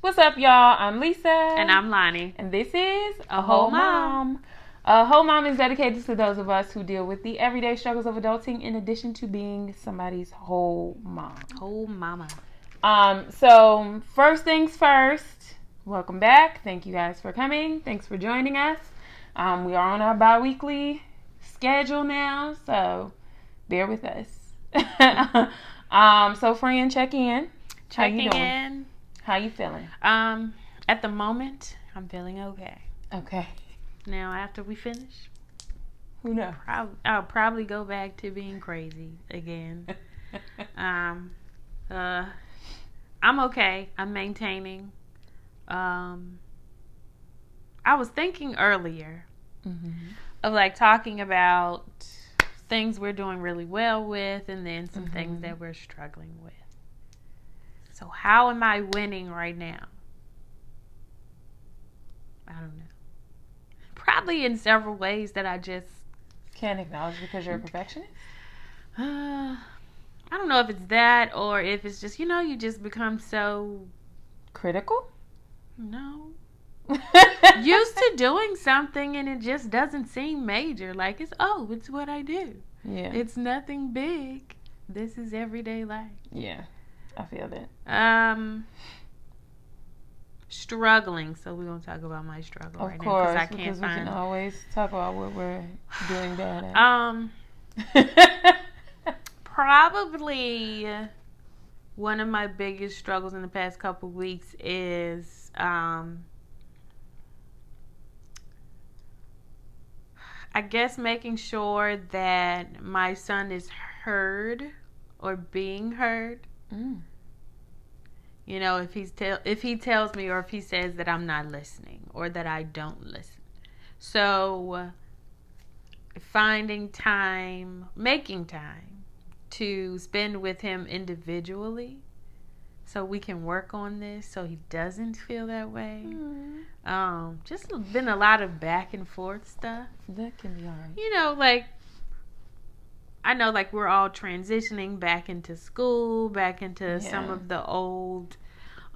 What's up, y'all? I'm Lisa. And I'm Lonnie. And this is A Whole Mom. A Whole Mom is dedicated to those of us who deal with the everyday struggles of adulting in addition to being somebody's whole mom. Whole mama. So first things first, welcome back. Thank you guys for coming. Thanks for joining us. We are on our bi-weekly schedule now, so bear with us. So friend, check in. How you doing? In. How you feeling? At the moment, I'm feeling okay. Okay. Now, after we finish, who knows? I'll probably go back to being crazy again. I'm okay. I'm maintaining. I was thinking earlier of like talking about things we're doing really well with, and then some things that we're struggling with. So how am I winning right now? I don't know. Probably in several ways that I just can't acknowledge because you're a perfectionist. I don't know if it's that or if it's just, you just become so critical. No. Used to doing something and it just doesn't seem major. Like it's what I do. Yeah. It's nothing big. This is everyday life. Yeah. I feel that. Struggling. So we're gonna talk about my struggle right now because I can't find. We can always talk about what we're doing bad at. Probably one of my biggest struggles in the past couple of weeks is I guess making sure that my son is heard or being heard. If he tells me or if he says that I'm not listening or that I don't listen. So making time to spend with him individually so we can work on this so he doesn't feel that way. Just been a lot of back and forth stuff. That can be hard. I know, we're all transitioning back into school, back into some of the old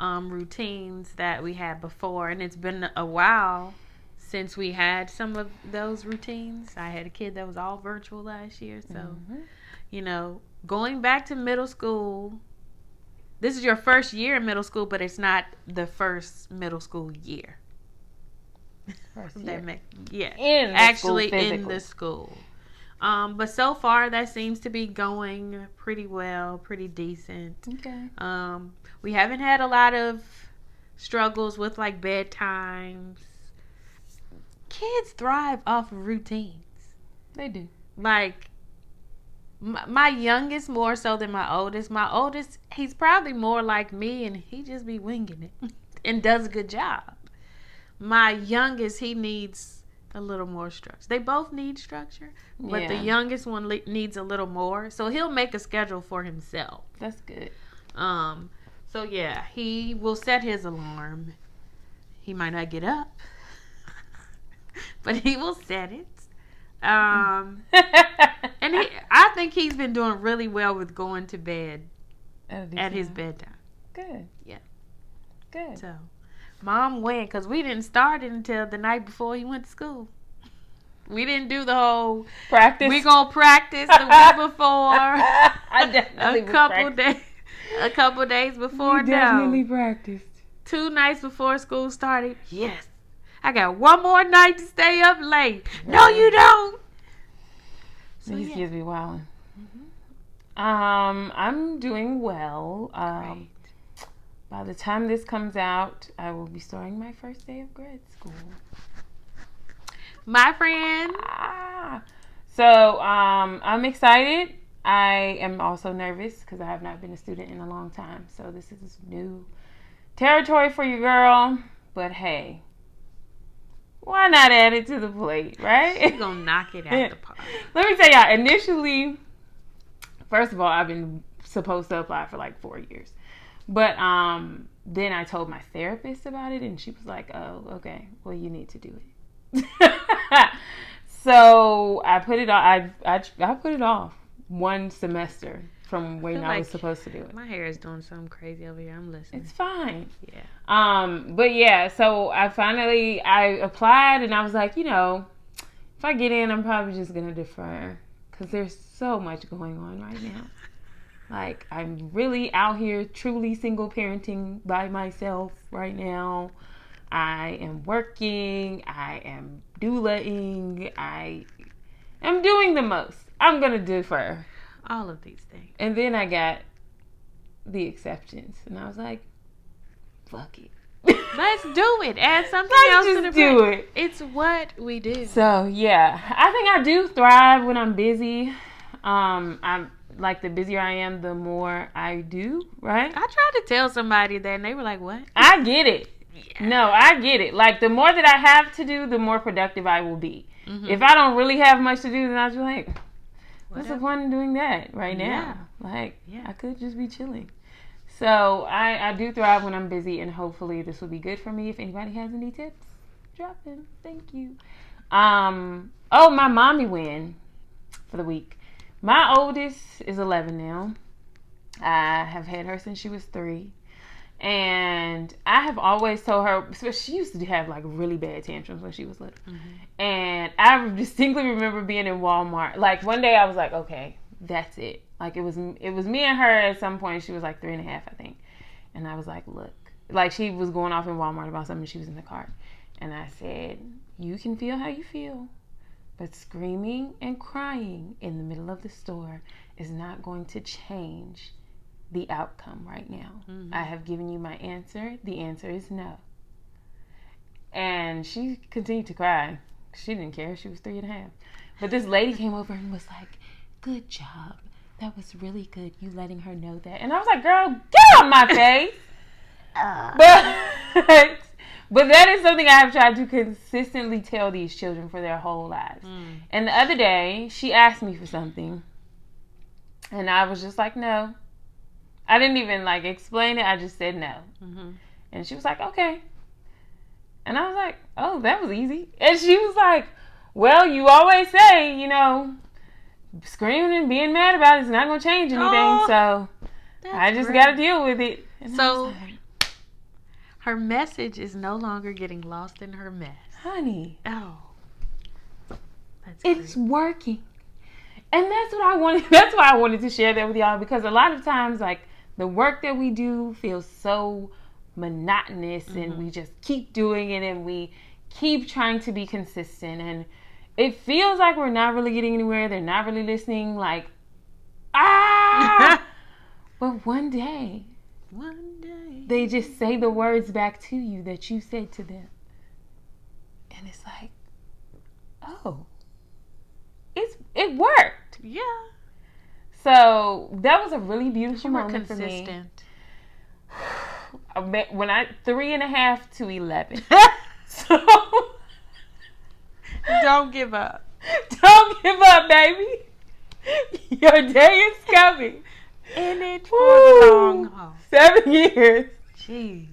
routines that we had before. And it's been a while since we had some of those routines. I had a kid that was all virtual last year. So, going back to middle school, this is your first year in middle school, but it's not the first middle school year. First year. In the school. But so far that seems to be going pretty well, pretty decent. Okay. We haven't had a lot of struggles with bedtimes. Kids thrive off of routines. They do. My youngest more so than my oldest. My oldest, he's probably more like me and he just be winging it and does a good job. My youngest, he needs a little more structure. They both need structure, but the youngest one needs a little more. So he'll make a schedule for himself. That's good. So yeah, he will set his alarm. He might not get up, but he will set it. And I think he's been doing really well with going to bed at his bedtime. Good. Yeah. Good. So, Mom went because we didn't start it until the night before he went to school. We didn't do the whole practice. We gonna practice the week before. I definitely a couple days before. You definitely practiced. 2 nights before school started. Yes, I got one more night to stay up late. No, you don't. So these kids be wilding. I'm doing well. Great. By the time this comes out, I will be starting my first day of grad school. My friend. So, I'm excited. I am also nervous because I have not been a student in a long time. So this is new territory for your girl. But hey, why not add it to the plate, right? She's gonna knock it out the park. Let me tell y'all, initially, first of all, I've been supposed to apply for 4 years. But then I told my therapist about it, and she was like, oh, okay, well, you need to do it. So I put it off. I put it off 1 semester. from when I was supposed to do it. My hair is doing something crazy over here. I'm listening. It's fine. Yeah. But yeah, so I applied and I was like, if I get in, I'm probably just going to defer because there's so much going on right now. Like, I'm really out here truly single parenting by myself right now. I am working. I am doulaing. I am doing the most. I'm going to defer. All of these things. And then I got the acceptance. And I was like, fuck it. Let's do it. Add something else to the do it. It's what we do. So, yeah. I think I do thrive when I'm busy. I'm like, the busier I am, the more I do, right? I tried to tell somebody that and they were like, what? I get it. Yeah. No, I get it. Like, the more that I have to do, the more productive I will be. Mm-hmm. If I don't really have much to do, then I'll be like, what's the point in doing that right now? Like, I could just be chilling. So, I do thrive when I'm busy, and hopefully this will be good for me. If anybody has any tips, drop them. Thank you. My mommy win for the week. My oldest is 11 now. I have had her since she was 3. And I have always told her, so she used to have like really bad tantrums when she was little. Mm-hmm. And I distinctly remember being in Walmart. Like one day I was like, okay, that's it. Like it was me and her at some point. She was like 3.5, I think. And I was like, look, like she was going off in Walmart about something. She was in the cart. And I said, you can feel how you feel. But screaming and crying in the middle of the store is not going to change the outcome right now. Mm-hmm. I have given you my answer. The answer is no. And she continued to cry. She didn't care. She was 3.5. But this lady came over and was like, good job. That was really good. You letting her know that. And I was like, girl, get on my face. But that is something I have tried to consistently tell these children for their whole lives. Mm. And the other day, she asked me for something. And I was just like, no. I didn't even like explain it. I just said no. Mm-hmm. And she was like, okay. And I was like, oh, that was easy. And she was like, well, you always say, screaming and being mad about it is not going to change anything. So I just got to deal with it. And so her message is no longer getting lost in her mess. Honey. Oh. It's working. And that's what I wanted. That's why I wanted to share that with y'all, because a lot of times, like, the work that we do feels so monotonous, mm-hmm. and we just keep doing it and we keep trying to be consistent, and it feels like we're not really getting anywhere. They're not really listening. Like, but one day, they just say the words back to you that you said to them. And it's like, oh, it worked. Yeah. So that was a really beautiful moment for me. When 3.5 to 11. So don't give up. Don't give up, baby. Your day is coming. In it for the long haul. 7 years. Jeez.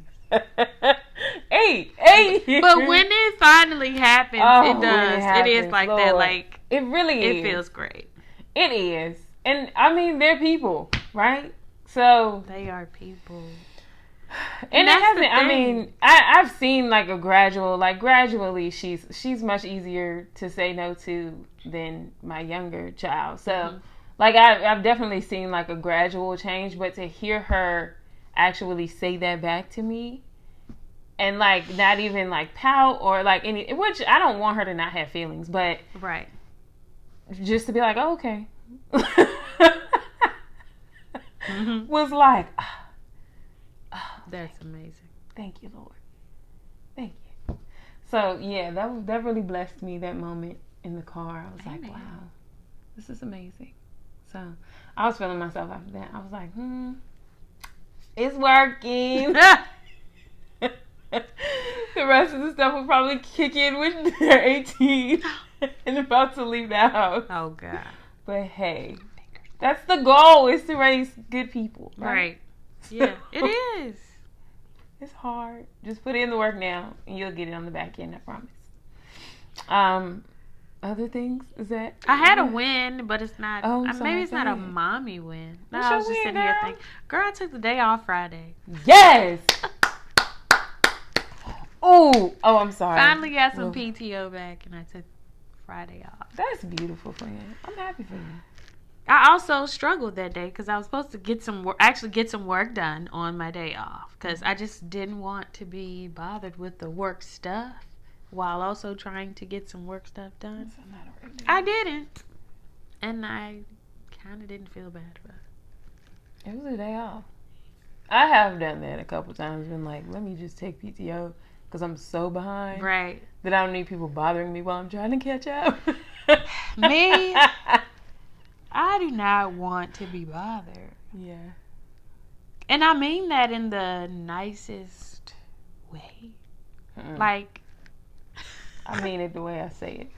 8 years. But when it finally happens, it does. It is like Lord. That. Like it really is. It feels great. It is. And I mean, they're people, right? So they are people. And it hasn't. I mean, I've seen like a gradually she's much easier to say no to than my younger child. So, mm-hmm. like I've definitely seen like a gradual change, but to hear her actually say that back to me, and like not even like pout or like any, which I don't want her to not have feelings, but right, just to be like, oh, okay, mm-hmm. was like. That's amazing. Thank you, Lord. Thank you. So, yeah, that really blessed me, that moment in the car. I was like, wow, this is amazing. So, I was feeling myself after that. I was like, it's working. The rest of the stuff will probably kick in when they're 18 and about to leave the house. Oh, God. But, hey, that's the goal, is to raise good people. Right. Yeah, it is. It's hard. Just put in the work now, and you'll get it on the back end, I promise. other things? Is that? I had a win, but it's not. Oh, maybe it's not a mommy win. No, What's I was your just win, sitting here girl? thinking, girl, I took the day off Friday. Yes. Oh, I'm sorry. Finally got some PTO back, and I took Friday off. That's beautiful for you. I'm happy for you. I also struggled that day because I was supposed to get some work done on my day off because I just didn't want to be bothered with the work stuff while also trying to get some work stuff done. I didn't, and I kind of didn't feel bad about it. It was a day off. I have done that a couple times. Been like, let me just take PTO because I'm so behind. Right. That I don't need people bothering me while I'm trying to catch up. Me, I do not want to be bothered. Yeah. And I mean that in the nicest way. Like, I mean it the way I say it.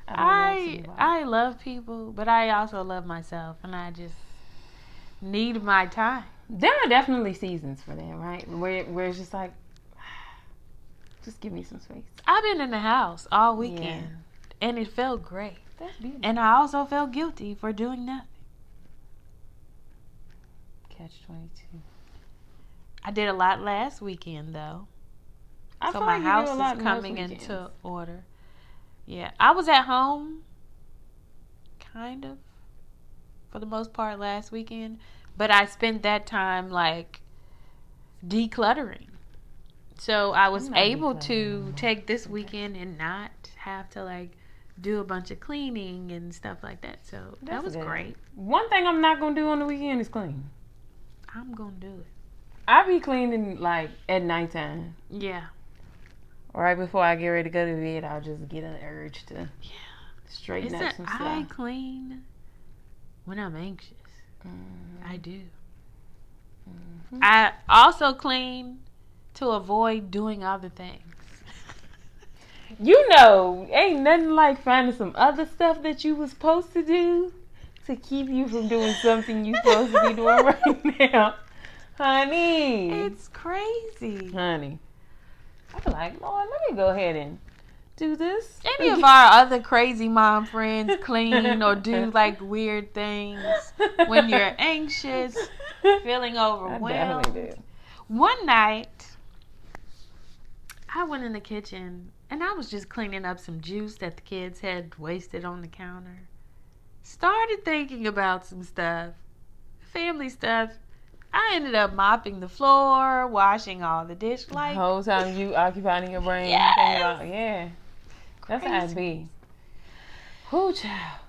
I love people, but I also love myself, and I just need my time. There are definitely seasons for that, right? Where it's just like, just give me some space. I've been in the house all weekend, and it felt great. That's beautiful. And I also felt guilty for doing nothing. Catch-22. I did a lot last weekend, though. So my house is coming into order. Yeah, I was at home, kind of, for the most part last weekend. But I spent that time, like, decluttering. So I was able to take this weekend and not have to, like, do a bunch of cleaning and stuff like that. So that was great. One thing I'm not going to do on the weekend is clean. I'm going to do it. I be cleaning, like, at nighttime. Yeah. Right before I get ready to go to bed, I'll just get an urge to straighten up some stuff. I clean when I'm anxious. I do. I also clean to avoid doing other things. You know, ain't nothing like finding some other stuff that you was supposed to do to keep you from doing something you supposed to be doing right now. Honey. It's crazy. Honey. I feel like, Lord, let me go ahead and do this. Any of our other crazy mom friends clean or do like weird things when you're anxious, feeling overwhelmed? I definitely did. One night, I went in the kitchen and I was just cleaning up some juice that the kids had wasted on the counter. Started thinking about some stuff, family stuff. I ended up mopping the floor, washing all the dishes. Like, the whole time you occupying your brain. Yes. Thinking about, that's how it be. Whoo, child.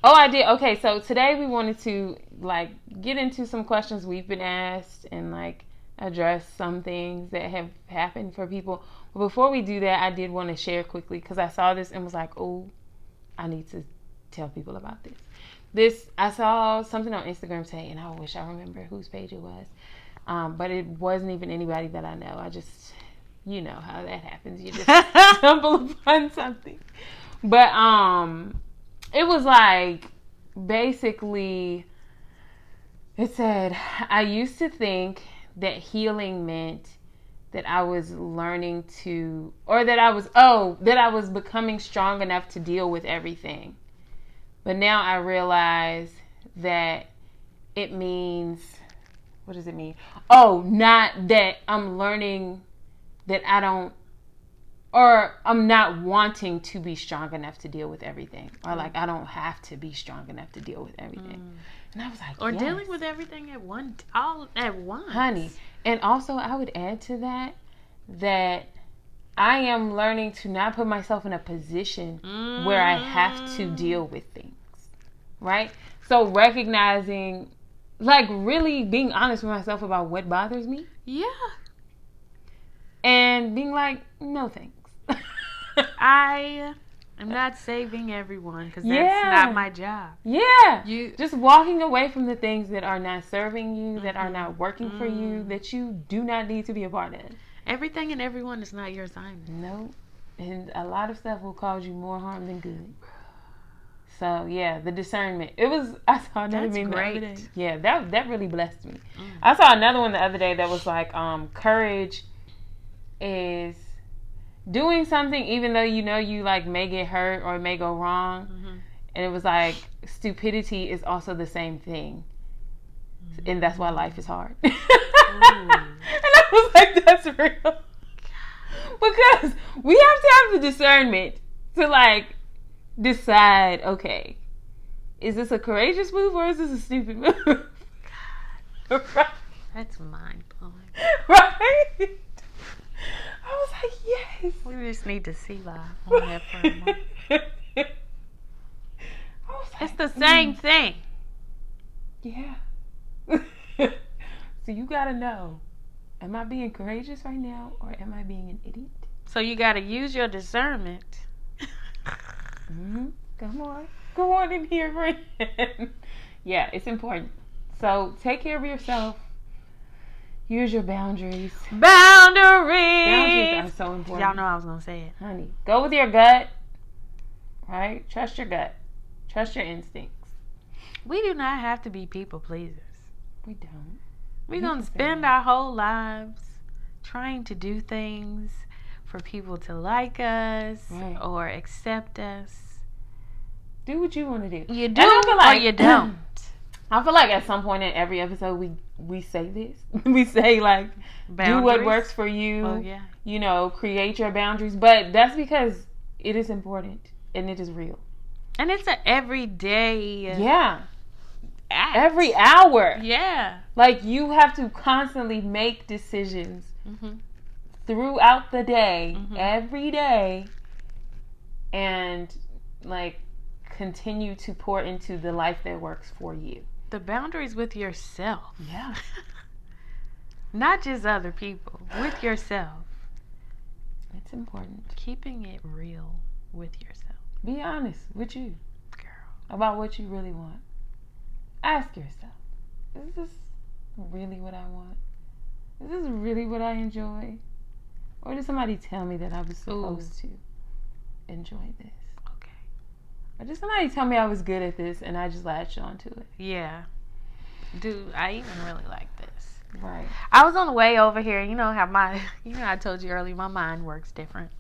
Oh, I did. Okay, so today we wanted to, like, get into some questions we've been asked and, like, address some things that have happened for people. But before we do that, I did want to share quickly because I saw this and was like, oh, I need to tell people about this. I saw something on Instagram today, and I wish I remember whose page it was. But it wasn't even anybody that I know. I just, you know how that happens. You just stumble upon something. But it was like, basically, it said, I used to think that healing meant that I was learning to, or that I was becoming strong enough to deal with everything. But now I realize that it means, what does it mean? Oh, not that I'm learning that I don't, or I'm not wanting to be strong enough to deal with everything. Or like, I don't have to be strong enough to deal with everything. And I was like, or dealing with everything all at once. Honey. And also I would add to that I am learning to not put myself in a position where I have to deal with things. Right? So recognizing, like, really being honest with myself about what bothers me. Yeah. And being like, no thanks. I am not saving everyone because that's not my job. Yeah. Just walking away from the things that are not serving you, that are not working for you, that you do not need to be a part of. Everything and everyone is not your assignment. No. And a lot of stuff will cause you more harm than good. So, yeah, the discernment. I saw another meme the other day. Yeah, that really blessed me. I saw another one the other day that was like, courage is doing something even though you know you like may get hurt or it may go wrong. And it was like stupidity is also the same thing. And that's why life is hard. And I was like, that's real. Because we have to have the discernment to like decide, okay, is this a courageous move or is this a stupid move? Right? That's mind blowing. Right? I was like, yes. We just need to see life on that for a moment. It's the same thing. Yeah. So you gotta know, am I being courageous right now or am I being an idiot? So you gotta use your discernment. Come on. Go on in here, friend. Yeah, it's important. So take care of yourself. Use your boundaries. Boundaries are so important. Y'all know I was gonna say it. Honey, go with your gut. Right? Trust your gut. Trust your instincts. We do not have to be people pleasers. We don't. We're going to spend our whole lives trying to do things for people to like us or accept us. Do what you want to do. You do or you don't. I feel like at some point in every episode we say this. We say like, boundaries. Do what works for you. Oh, yeah. You know, create your boundaries. But that's because it is important and it is real. And it's an everyday act. Every hour. Yeah. Like you have to constantly make decisions throughout the day, every day, and like continue to pour into the life that works for you. The boundaries with yourself. Yeah. Not just other people. With yourself. It's important. Keeping it real with yourself. Be honest with you. Girl. About what you really want. Ask yourself, is this really what I want? Is this really what I enjoy? Or did somebody tell me that I was supposed to enjoy this? Okay. Or did somebody tell me I was good at this and I just latched onto it? Yeah. Dude, I even really like this. Right. I was on the way over here. You know how I told you earlier, my mind works different.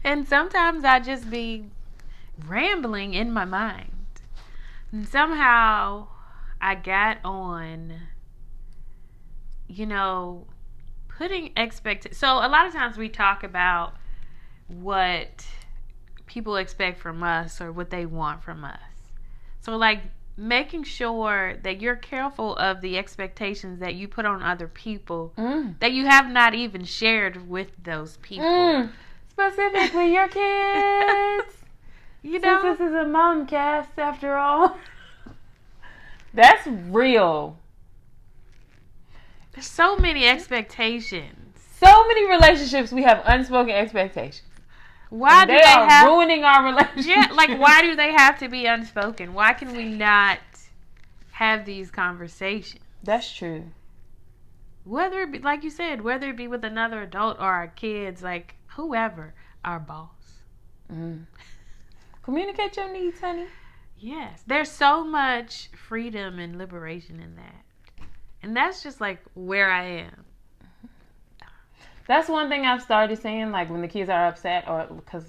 And sometimes I just be rambling in my mind. And somehow I got on, putting expectations. So a lot of times we talk about what people expect from us or what they want from us. So like making sure that you're careful of the expectations that you put on other people that you have not even shared with those people. Specifically your kids. Since this is a mom cast after all. That's real. There's so many expectations. So many relationships we have unspoken expectations. Why do they have ruining our relationship? Yeah, like why do they have to be unspoken? Why can we not have these conversations? That's true. Whether it be, like you said, whether it be with another adult or our kids, like whoever, our boss. Communicate your needs, honey. Yes. There's so much freedom and liberation in that. And that's just like where I am. That's one thing I've started saying, like when the kids are upset, or because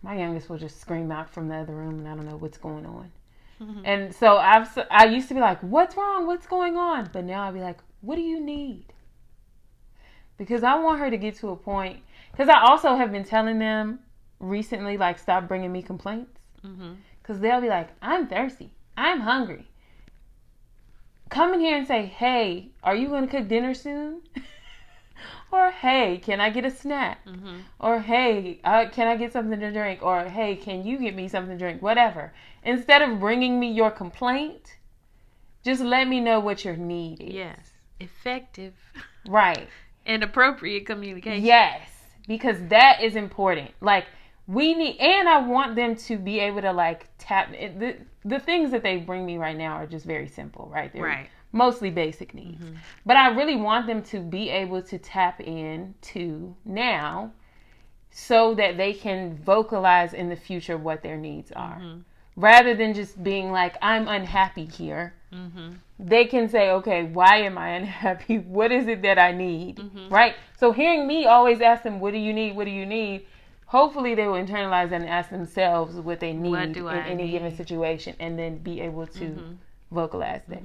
my youngest will just scream out from the other room and I don't know what's going on. And so I used to be like, what's wrong? What's going on? But now I'll be like, what do you need? Because I want her to get to a point, because I also have been telling them recently, like, stop bringing me complaints. Because they'll be like, I'm thirsty. I'm hungry. Come in here and say, hey, are you going to cook dinner soon? Or, hey, can I get a snack? Or, hey, can I get something to drink? Or, hey, can you get me something to drink? Whatever. Instead of bringing me your complaint, just let me know what your need is. Yes. Effective. Right. And appropriate communication. Yes. Because that is important. Like, we need, and I want them to be able to, like, tap. The things that they bring me right now are just very simple, right? They're mostly basic needs. But I really want them to be able to tap into now so that they can vocalize in the future what their needs are. rather than just being like, I'm unhappy here. Mm-hmm. They can say, okay, why am I unhappy? What is it that I need? Mm-hmm. Right? So hearing me always ask them, what do you need? What do you need? Hopefully they will internalize that and ask themselves what they need in any given situation, and then be able to vocalize that.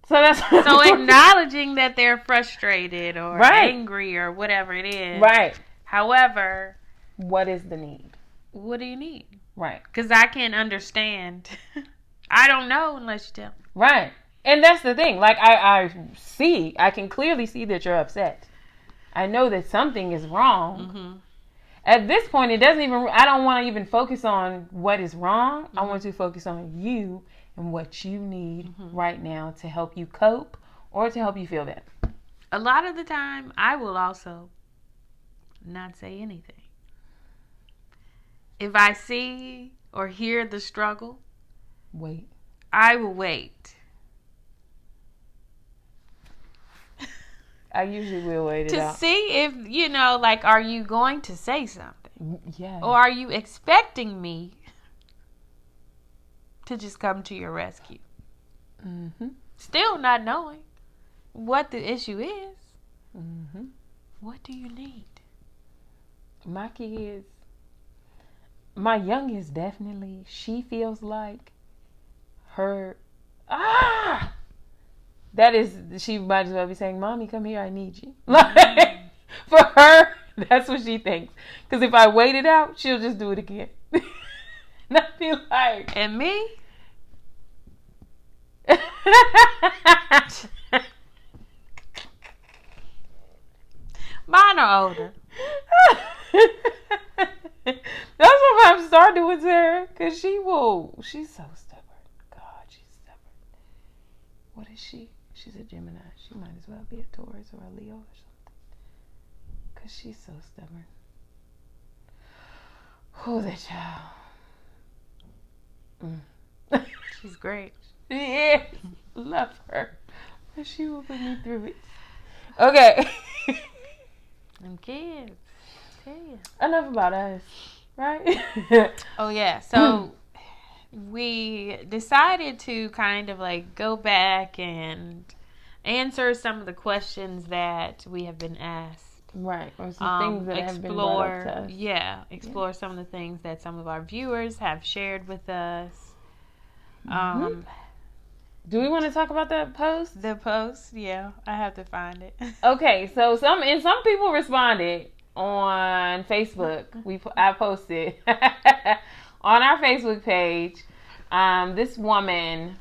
So that's so acknowledging that they're frustrated or angry or whatever it is. Right. However, what is the need? What do you need? Right. Because I can't understand. I don't know unless you tell me. Right. And that's the thing. Like, I can clearly see that you're upset. I know that something is wrong. Mm-hmm. At this point, I don't want to even focus on what is wrong. Mm-hmm. I want to focus on you and what you need right now to help you cope or to help you feel better. A lot of the time, I will also not say anything. If I see or hear the struggle, wait. I will wait. I usually will wait it out. To see if, like, are you going to say something? Yeah. Or are you expecting me to just come to your rescue? Mm-hmm. Still not knowing what the issue is. Mm-hmm. What do you need? My kids, my youngest definitely, she feels like her, that is, she might as well be saying, Mommy, come here, I need you. Like, for her, that's what she thinks. Because if I wait it out, she'll just do it again. And I feel like... And me? Mine are older. That's what I'm starting with her. Because she's so stubborn. God, she's stubborn. What is she? She's a Gemini. She might as well be a Taurus or a Leo or something. Because she's so stubborn. Oh, that child. She's great. Yeah. Love her. But she will put me through it. Okay. Them kids. Enough about us. Right? Oh, yeah. So... we decided to kind of like go back and answer some of the questions that we have been asked. Right. Or some things that have been brought up to us. Yeah. Explore some of the things that some of our viewers have shared with us. Do we want to talk about that post? The post? Yeah. I have to find it. Okay. So some people responded on Facebook. I posted on our Facebook page, this woman,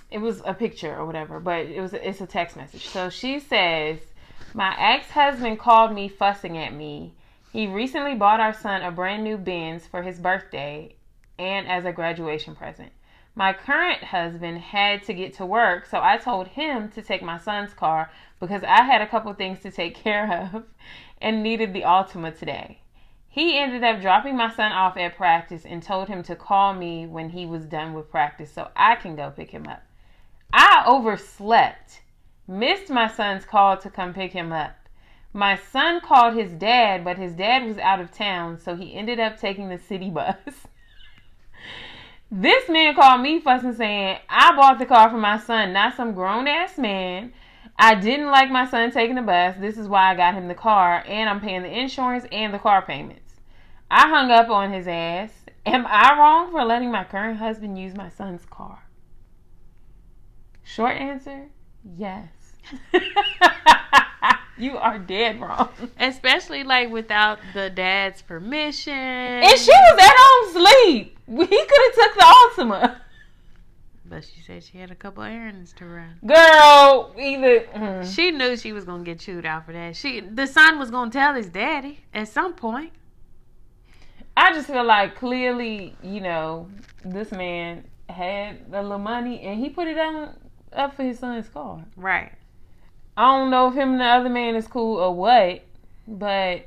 it was a picture or whatever, but it's a text message. So she says, my ex-husband called me fussing at me. He recently bought our son a brand new Benz for his birthday and as a graduation present. My current husband had to get to work, so I told him to take my son's car because I had a couple things to take care of and needed the Altima today. He ended up dropping my son off at practice and told him to call me when he was done with practice so I can go pick him up. I overslept, missed my son's call to come pick him up. My son called his dad, but his dad was out of town, so he ended up taking the city bus. This man called me fussing saying, I bought the car for my son, not some grown-ass man. I didn't like my son taking the bus. This is why I got him the car, and I'm paying the insurance and the car payments. I hung up on his ass. Am I wrong for letting my current husband use my son's car? Short answer, yes. You are dead wrong. Especially like without the dad's permission. And she was at home asleep. He could have took the Altima. But she said she had a couple errands to run. Girl, she knew she was gonna get chewed out for that. The son was gonna tell his daddy at some point. I just feel like clearly, this man had a little money and he put it up for his son's car. Right. I don't know if him and the other man is cool or what, but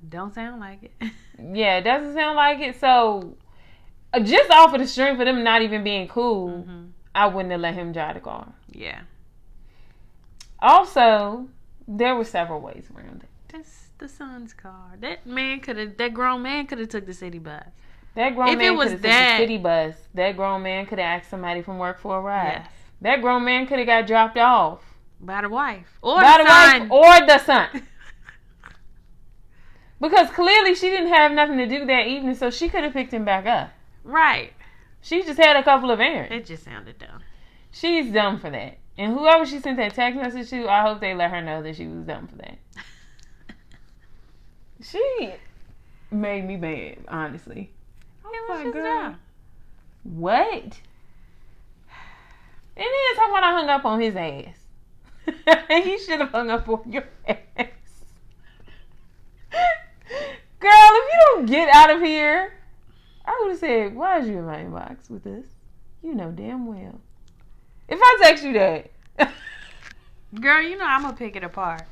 don't sound like it. Yeah, it doesn't sound like it. So just off of the strength of them not even being cool, I wouldn't have let him drive the car. Yeah. Also, there were several ways around it. That's the son's car. That grown man could have took the city bus. That grown man could have took the city bus. That grown man could have asked somebody from work for a ride. Yes. That grown man could have got dropped off by the wife or the son. Because clearly she didn't have nothing to do that evening, so she could have picked him back up. Right. She just had a couple of errands. It just sounded dumb. She's dumb for that. And whoever she sent that text message to, I hope they let her know that she was dumb for that. She made me mad, honestly. Oh my God. What? And then talking about I hung up on his ass. He should have hung up on your ass. Girl, if you don't get out of here, I would have said, why is you in my inbox with this? You know damn well. If I text you that. Girl, you know I'm going to pick it apart.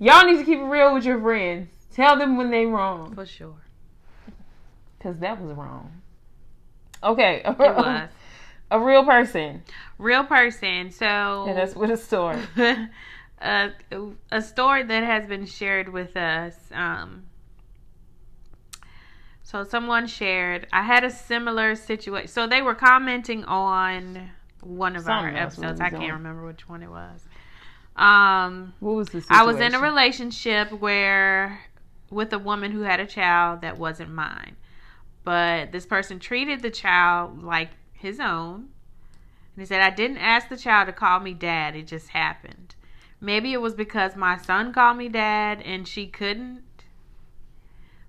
Y'all need to keep it real with your friends. Tell them when they wrong. For sure. Because that was wrong. Okay. It was. A real person. Real person. So. And that's with a story. A story that has been shared with us. So someone shared, I had a similar situation. So they were commenting on one of our episodes. I can't remember which one it was. What was the situation? I was in a relationship with a woman who had a child that wasn't mine. But this person treated the child like his own. And he said, I didn't ask the child to call me dad. It just happened. Maybe it was because my son called me dad and she couldn't.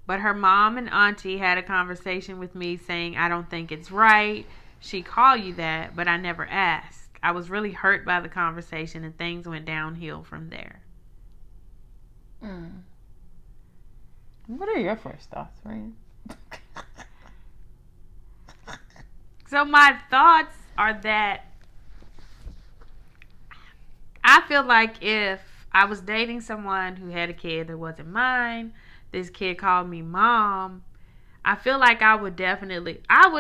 But her mom and auntie had a conversation with me saying, I don't think it's right. She called you that, but I never asked. I was really hurt by the conversation and things went downhill from there. What are your first thoughts, Ryan? So my thoughts are that I feel like if I was dating someone who had a kid that wasn't mine, this kid called me mom, I feel like I would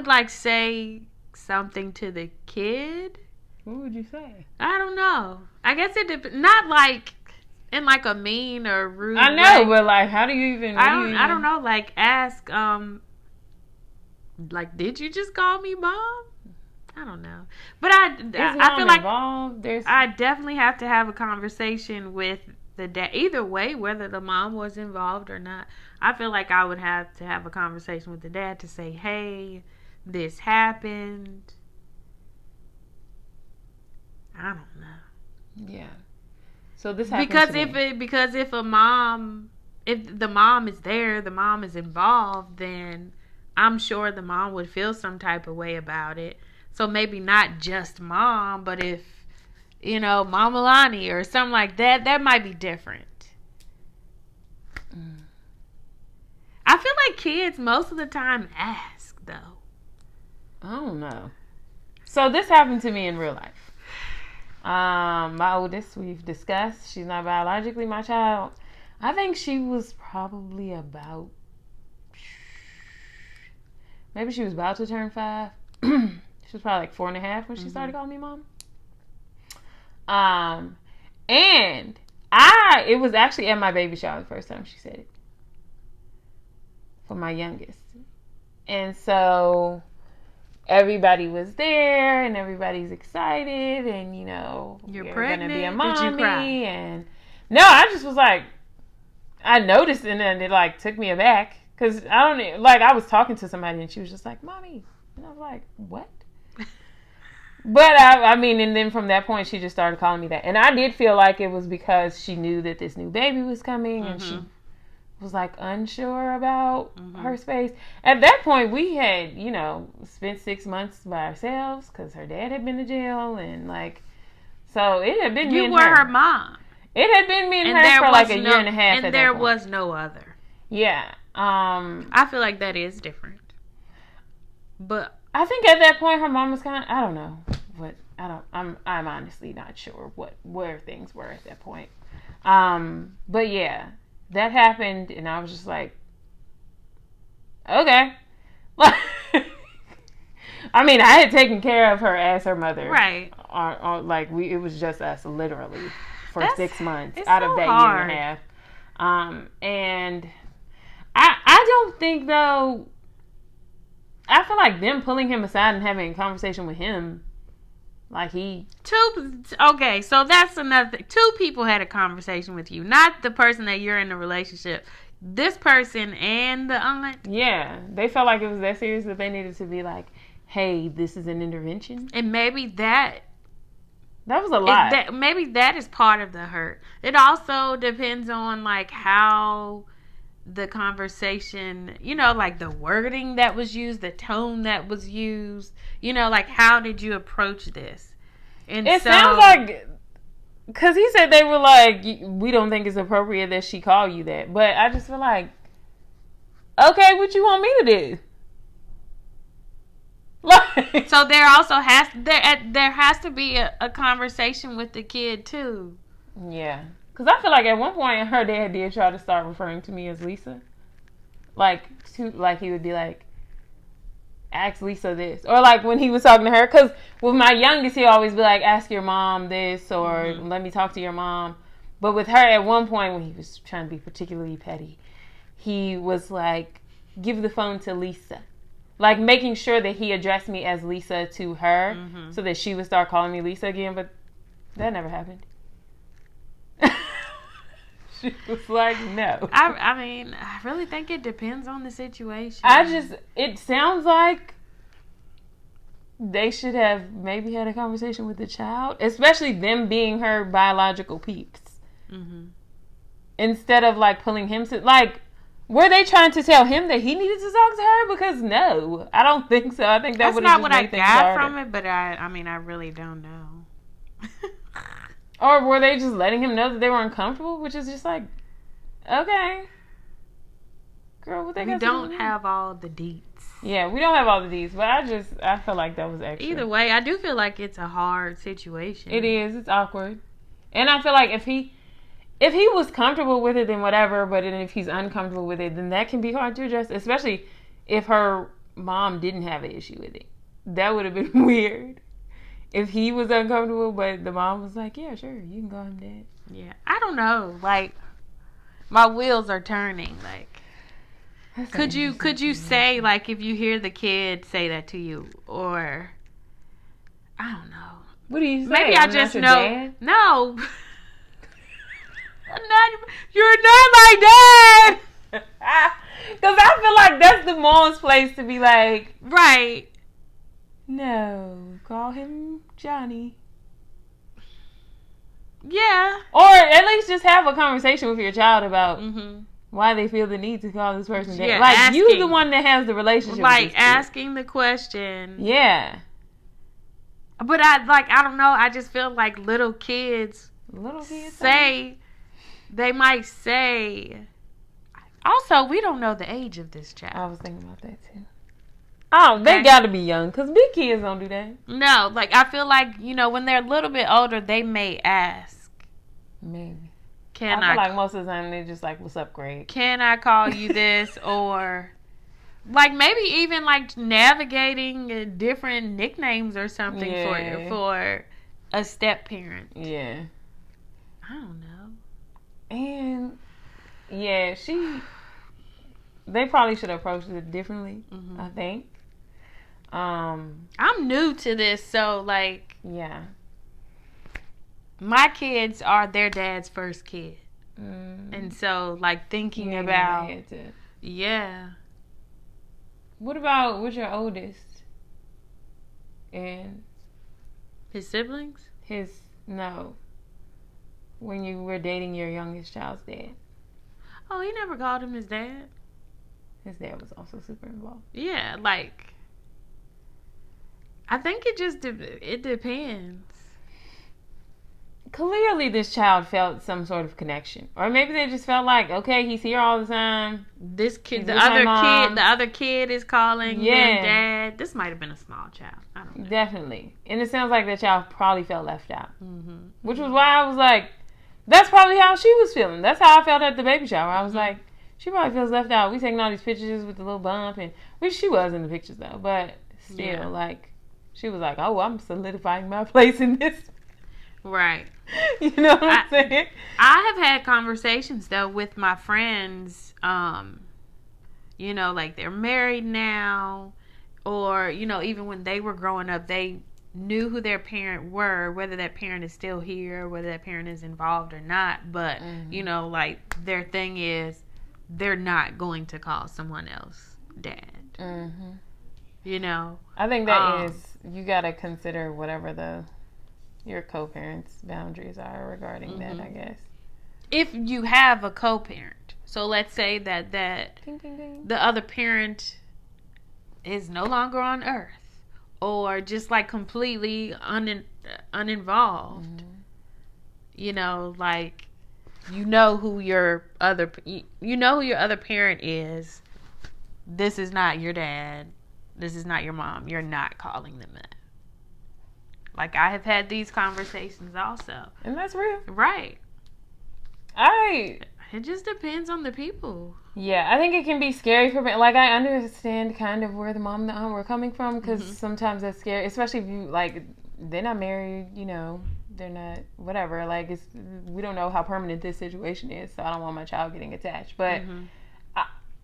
like say something to the kid. What would you say? I don't know. I guess it depends. Not like in like a mean or rude I know, way. but like, how do you even? I don't know. Like, ask, like, did you just call me mom? I don't know. But I feel like I definitely have to have a conversation with the dad. Either way, whether the mom was involved or not, I feel like I would have to have a conversation with the dad to say, hey, this happened. I don't know. Yeah. So this happens because if the mom is there, the mom is involved, then I'm sure the mom would feel some type of way about it. So maybe not just mom, but if, Mama Lonie or something like that, that might be different. I feel like kids most of the time ask, though. I don't know. So this happened to me in real life. My oldest, we've discussed, she's not biologically my child. I think she was probably about, maybe she was about to turn 5. She was probably like 4.5 when she started calling me mom. And it was actually at my baby shower the first time she said it. For my youngest. And so everybody was there and everybody's excited and, you're pregnant. Gonna be a mommy. Did you cry? And no, I just was like, I noticed and then it like took me aback. Cause I was talking to somebody and she was just like, mommy. And I was like, what? But and then from that point she just started calling me that. And I did feel like it was because she knew that this new baby was coming and she was like unsure about her space. At that point we had, spent 6 months by ourselves because her dad had been to jail and so it had been me and her. You were her mom. It had been me and her for like a year and a half. And there was no other. Yeah. I feel like that is different. But I think at that point her mom was kind of, I don't know, but I'm honestly not sure where things were at that point. But yeah, that happened and I was just like, okay. I had taken care of her as her mother. Right. It was just us, literally. for 6 months out of that year and a half. And I don't think, though, I feel like them pulling him aside and having a conversation with him, like okay, so that's another thing. 2 people had a conversation with you, not the person that you're in a relationship. This person and the aunt. Yeah, they felt like it was that serious that they needed to be like, hey, this is an intervention. And maybe that was a lot. Maybe that is part of the hurt. It also depends on like how the conversation, like the wording that was used, the tone that was used, like how did you approach this? And it sounds like, because he said they were like, we don't think it's appropriate that she call you that. But I just feel like, okay, what you want me to do? Like, so there also has to be a conversation with the kid too. Yeah. Because I feel like at one point her dad did try to start referring to me as Lisa. Like he would be like, ask Lisa this. Or like when he was talking to her. Because with my youngest, he'd always be like, ask your mom this. Or let me talk to your mom. But with her, at one point when he was trying to be particularly petty, he was like, give the phone to Lisa. Like making sure that he addressed me as Lisa to her. So that she would start calling me Lisa again. But that never happened. She was like, no. I mean, I really think it depends on the situation. It sounds like they should have maybe had a conversation with the child, especially them being her biological peeps. Instead of like pulling him to, like, were they trying to tell him that he needed to talk to her? Because no, I don't think so. I think that would have just made things harder. That's not what I got from it, but I really don't know. Or were they just letting him know that they were uncomfortable? Which is just like, okay. Girl, what they got to do? We don't have all the deets. Yeah, we don't have all the deets. But I feel like that was extra. Either way, I do feel like it's a hard situation. It is. It's awkward. And I feel like if he was comfortable with it, then whatever. But then if he's uncomfortable with it, then that can be hard to address. Especially if her mom didn't have an issue with it. That would have been weird. If he was uncomfortable, but the mom was like, yeah, sure, you can call him dad. Yeah, I don't know. Like, my wheels are turning. Like, could you say, like, if you hear the kid say that to you, or I don't know. What do you say? Maybe I just know. Dad? No, you're not my dad. Because I feel like that's the mom's place to be like, right. No, call him Johnny. Yeah. Or at least just have a conversation with your child about why they feel the need to call this person dad. Yeah, like, you're the one that has the relationship like with this asking kid. The question. Yeah. But I don't know. I just feel like little kids say, they might say. Also, we don't know the age of this child. I was thinking about that too. Oh, they gotta be young, because big kids don't do that. No, like, I feel like, when they're a little bit older, they may ask. Maybe. I feel like most of the time they're just like, what's up, Greg? Can I call you this? Or, like, maybe even, like, navigating different nicknames or something for a step-parent. Yeah. I don't know. And, yeah, they probably should have approached it differently, I think. I'm new to this, so like, yeah, my kids are their dad's first kid, and so like thinking about, yeah. What about with your oldest and his siblings? When you were dating your youngest child's dad. Oh, he never called him his dad. His dad was also super involved. Yeah, like, I think it depends. Clearly, this child felt some sort of connection, or maybe they just felt like, okay, he's here all the time. This kid, the other kid is calling him dad. This might have been a small child. I don't know. Definitely, and it sounds like the child probably felt left out, which was why I was like, that's probably how she was feeling. That's how I felt at the baby shower. I was like, she probably feels left out. We taking all these pictures with the little bump, and which she was in the pictures though, but still, like, she was like, oh, I'm solidifying my place in this. Right. You know what I'm saying? I have had conversations though with my friends, like they're married now, or, even when they were growing up, they knew who their parent were, whether that parent is still here, whether that parent is involved or not. But, like their thing is they're not going to call someone else dad. I think that you got to consider whatever your co-parents' boundaries are regarding that, I guess. If you have a co-parent. So let's say that ding, ding, ding. The other parent is no longer on earth, or just like completely uninvolved. Like who your other parent is. This is not your dad. This is not your mom. You're not calling them that. Like, I have had these conversations also. And that's real. Right. It just depends on the people. Yeah, I think it can be scary for me. Like, I understand kind of where the mom and the aunt were coming from, because sometimes that's scary, especially if you, like, they're not married, they're not, whatever. Like, we don't know how permanent this situation is, so I don't want my child getting attached. But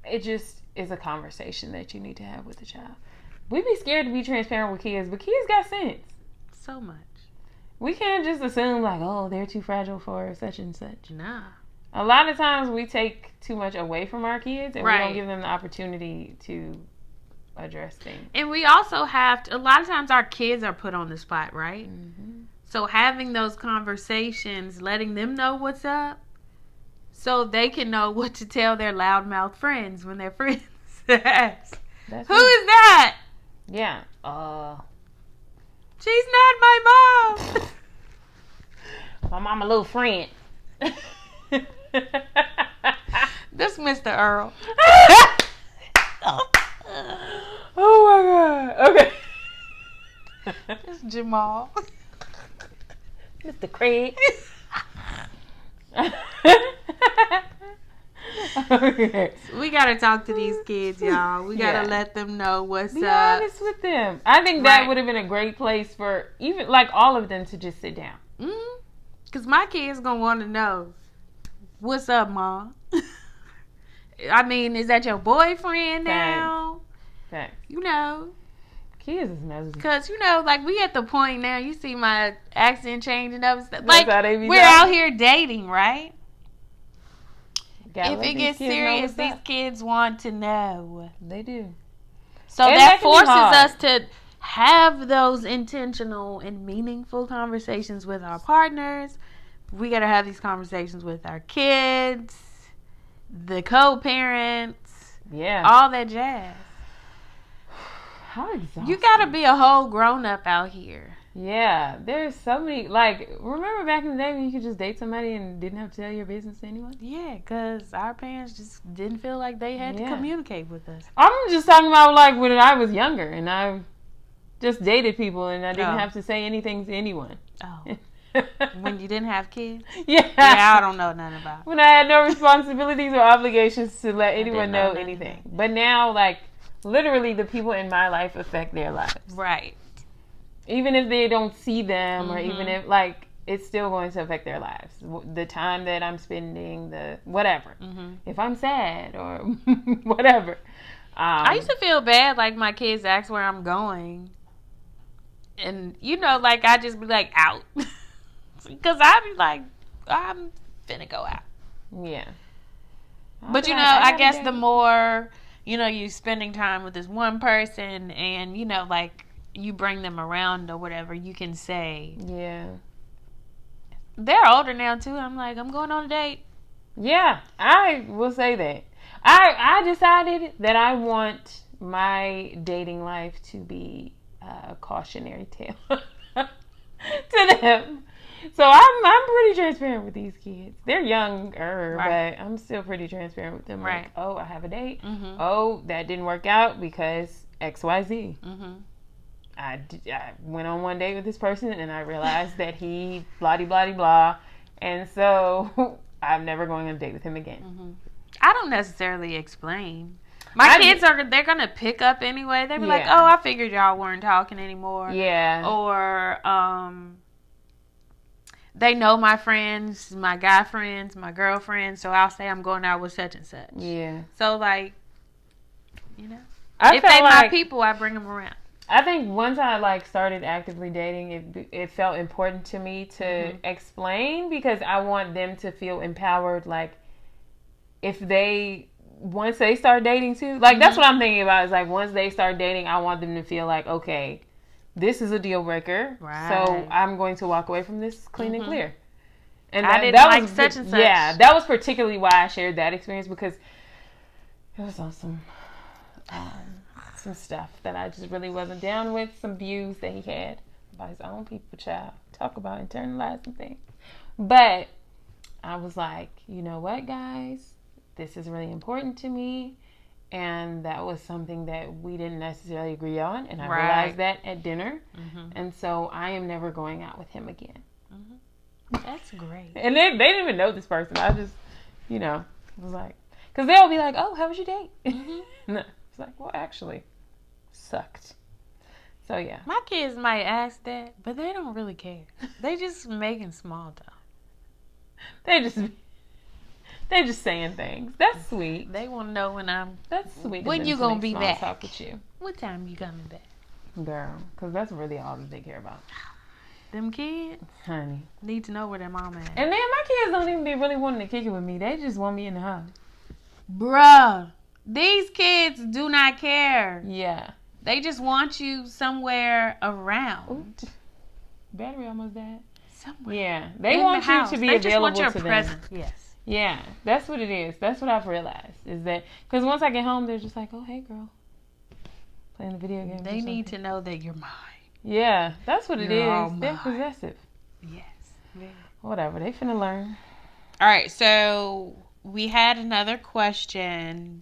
it just is a conversation that you need to have with the child. We be scared to be transparent with kids, but kids got sense. So much. We can't just assume, like, oh, they're too fragile for such and such. Nah. A lot of times we take too much away from our kids, and we don't give them the opportunity to address things. And we also have to, a lot of times our kids are put on the spot, right? So having those conversations, letting them know what's up, so they can know what to tell their loudmouth friends when their friends ask, who is that? Yeah. She's not my mom. My mama little friend. This Mr. Earl. Oh my God. Okay. It's Jamal. Mr. Craig. Okay. We gotta talk to these kids, y'all. We gotta let them know what's up. Be honest with them. I think that would have been a great place for even like all of them to just sit down. Cause my kids gonna want to know, what's up, Mom? I mean, is that your boyfriend now? Thanks. Kids is nosy. Cause like we at the point now. You see my accent changing up and stuff. Like we're out here dating, right? If it gets serious, these kids want to know. They do. So that forces us to have those intentional and meaningful conversations with our partners. We got to have these conversations with our kids, the co-parents, all that jazz. How exhausting. You got to be a whole grown-up out here. Yeah, there's so many, like, remember back in the day when you could just date somebody and didn't have to tell your business to anyone? Yeah, because our parents just didn't feel like they had to communicate with us. I'm just talking about, like, when I was younger and I just dated people and I didn't have to say anything to anyone. Oh. When you didn't have kids? Yeah, I don't know nothing about it. When I had no responsibilities or obligations to let anyone know anything. But now, like, literally the people in my life affect their lives. Right. Even if they don't see them or even if, like, it's still going to affect their lives. The time that I'm spending, the whatever. If I'm sad or whatever. I used to feel bad, like, my kids ask where I'm going. And, like, I just be like, out. Because I'd be like, I'm finna go out. Yeah. But, I guess the more, you spending time with this one person and, like, you bring them around or whatever, you can say. Yeah. They're older now, too. I'm like, I'm going on a date. Yeah, I will say that. I decided that I want my dating life to be a cautionary tale to them. So I'm pretty transparent with these kids. They're younger, but I'm still pretty transparent with them. Right. Like, oh, I have a date. Oh, that didn't work out because XYZ. I went on one date with this person and I realized that he blah-de-blah-de-blah. And so I'm never going on a date with him again. I don't necessarily explain. My kids they're going to pick up anyway. They'll be like, oh, I figured y'all weren't talking anymore. Yeah. Or, they know my friends, my guy friends, my girlfriends. So I'll say I'm going out with such and such. Yeah. So like, if felt they like my people, I bring them around. I think once I like started actively dating, it felt important to me to explain, because I want them to feel empowered. Like once they start dating too, like that's what I'm thinking about. Is like once they start dating, I want them to feel like, okay, this is a deal breaker. Right. So I'm going to walk away from this clean and clear. And I didn't like such and such. Yeah, that was particularly why I shared that experience, because it was awesome. Some stuff that I just really wasn't down with, some views that he had about his own people, child. Talk about internalizing things. But I was like, you know what, guys? This is really important to me. And that was something that we didn't necessarily agree on. And I realized that at dinner. And so I am never going out with him again. That's great. And they didn't even know this person. I just, was like, because they'll be like, oh, how was your date? No. It's like, well, actually, sucked. So, yeah. My kids might ask that, but they don't really care. They just making small talk. They're just saying things. That's sweet. They want to know That's sweet. When you going to be back? Talk with you. What time you coming back? Girl, because that's really all that they care about. Them kids, honey, need to know where their mama at. And then my kids don't even be really wanting to kick it with me. They just want me in the house. Bruh. These kids do not care. Yeah. They just want you somewhere around. Ooh. Battery almost died. Somewhere. Yeah. They want you to be available to them. They just want your presence. Yes. Yeah. That's what it is. That's what I've realized. Is that, because once I get home, they're just like, oh, hey, girl. Playing the video game. They need to know that you're mine. Yeah. That's what it is. They're possessive. Yes. Yeah. Whatever. They finna learn. All right. So we had another question.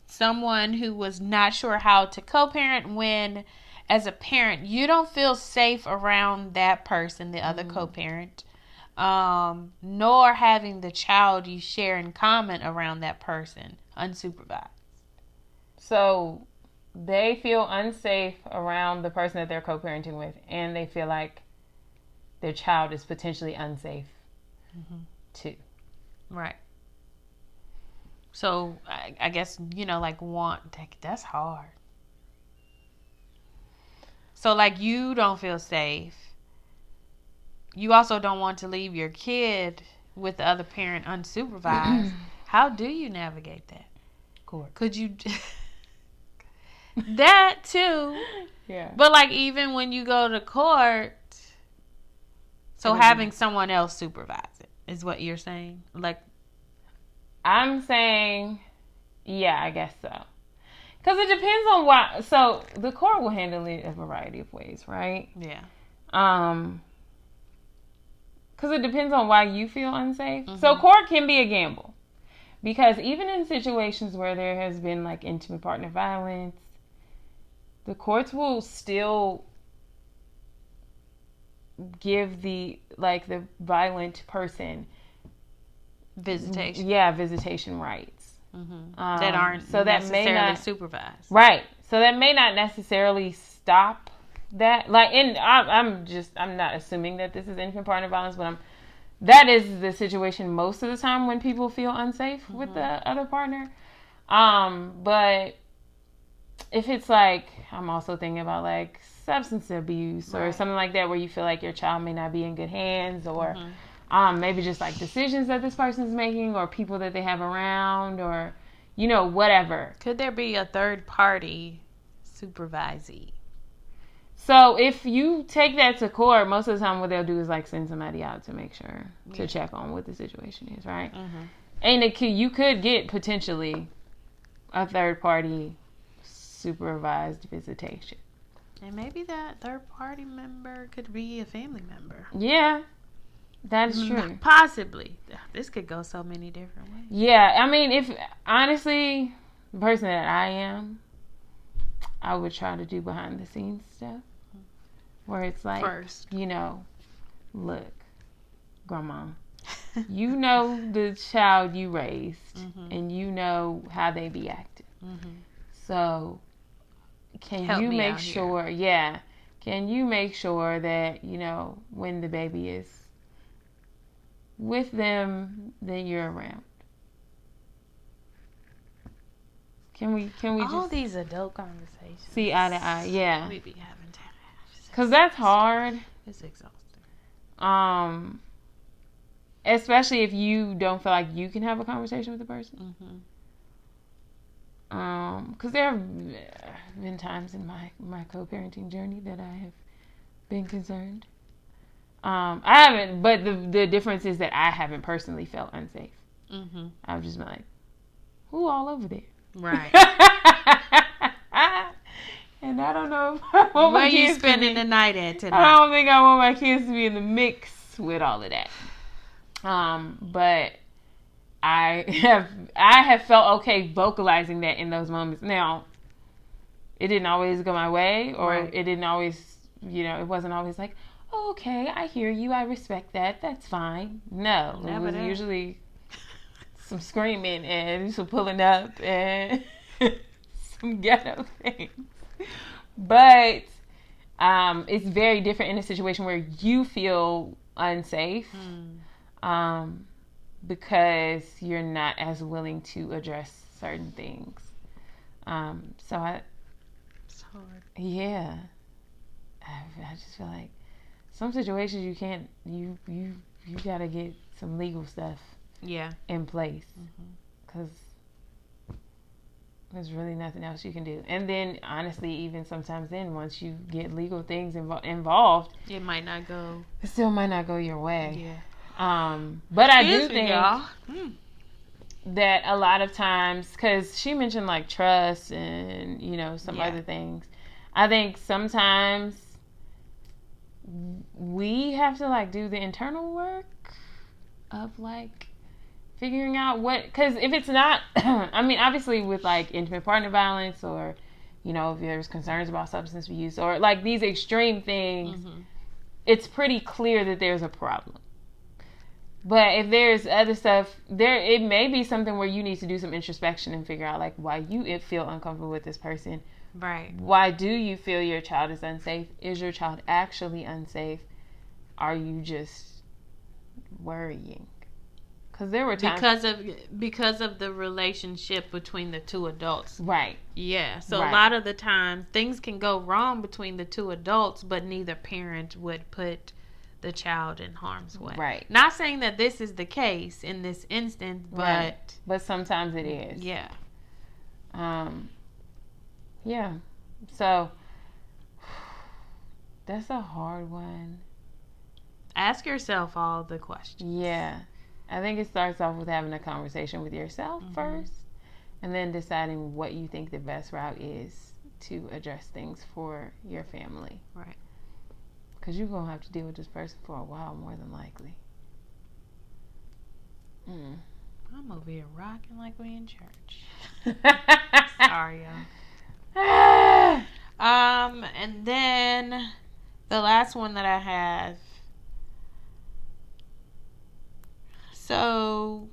Someone who was not sure how to co-parent when, as a parent, you don't feel safe around that person, the other co-parent, nor having the child you share in common around that person, unsupervised. So they feel unsafe around the person that they're co-parenting with, and they feel like their child is potentially unsafe too. Right. So, I guess, that's hard. So, like, you don't feel safe. You also don't want to leave your kid with the other parent unsupervised. How do you navigate that? Court. Could you... that, too. Yeah. But, like, even when you go to court... So, having someone else supervise it is what you're saying? Like... I'm saying, yeah, I guess so. Because it depends on why. So the court will handle it a variety of ways, right? Yeah. Because it depends on why you feel unsafe. So court can be a gamble. Because even in situations where there has been like intimate partner violence, the courts will still give the violent person visitation. Yeah, visitation rights. That aren't so that necessarily may not supervised. Right. So that may not necessarily stop that. Like, and I'm not assuming that this is infant partner violence, but that is the situation most of the time when people feel unsafe with the other partner. But if it's like, I'm also thinking about like substance abuse or something like that, where you feel like your child may not be in good hands, or maybe just like decisions that this person is making, or people that they have around, or, whatever. Could there be a third party supervisee? So if you take that to court, most of the time what they'll do is like send somebody out to make sure, to check on what the situation is, right? And you could get potentially a third party supervised visitation. And maybe that third party member could be a family member. Yeah. That is true. Possibly. This could go so many different ways. Yeah. I mean, if honestly, the person that I am, I would try to do behind the scenes stuff. Where it's like, first, look, grandma, you know the child you raised, and you know how they be acting. So, can you make sure, can you make sure that, when the baby is with them, then you're around? Can we all just these adult conversations see eye to eye? Yeah. We be having to have. Because that's hard. It's exhausting. Especially if you don't feel like you can have a conversation with the person. Because there have been times in my co-parenting journey that I have been concerned. I haven't, but the difference is that I haven't personally felt unsafe. I've just been like, who all over there? Right. And I don't know if I want where you spending the night at tonight. I don't think I want my kids to be in the mix with all of that. But I have felt okay vocalizing that in those moments. Now, it didn't always go my way, or right. It didn't always, it wasn't always like, oh, okay, I hear you, I respect that, that's fine. No, never it was usually some screaming and some pulling up and some ghetto things. But it's very different in a situation where you feel unsafe. Because you're not as willing to address certain things. It's hard. Yeah. I just feel like some situations you can't, you gotta get some legal stuff in place. Because there's really nothing else you can do. And then, honestly, even sometimes then, once you get legal things involved, it might not go. It still might not go your way. Yeah. But I do think that a lot of times, because she mentioned like trust and some other things, I think sometimes we have to like do the internal work of like figuring out what, because if it's not, I mean, obviously with like intimate partner violence, or if there's concerns about substance abuse or like these extreme things, it's pretty clear that there's a problem. But if there's other stuff, it may be something where you need to do some introspection and figure out like why you feel uncomfortable with this person. Right. Why do you feel your child is unsafe? Is your child actually unsafe? Are you just worrying? Because there were times because of the relationship between the two adults. Right. Yeah. So a lot of the time things can go wrong between the two adults, but neither parent would put the child in harm's way. Right. Not saying that this is the case in this instance, but sometimes it is. Yeah. Yeah. So that's a hard one. Ask yourself all the questions. Yeah. I think it starts off with having a conversation with yourself first, and then deciding what you think the best route is to address things for your family. Right. Because you're going to have to deal with this person for a while, more than likely. I'm over here rocking like we in church. Sorry, y'all. And then the last one that I have. So,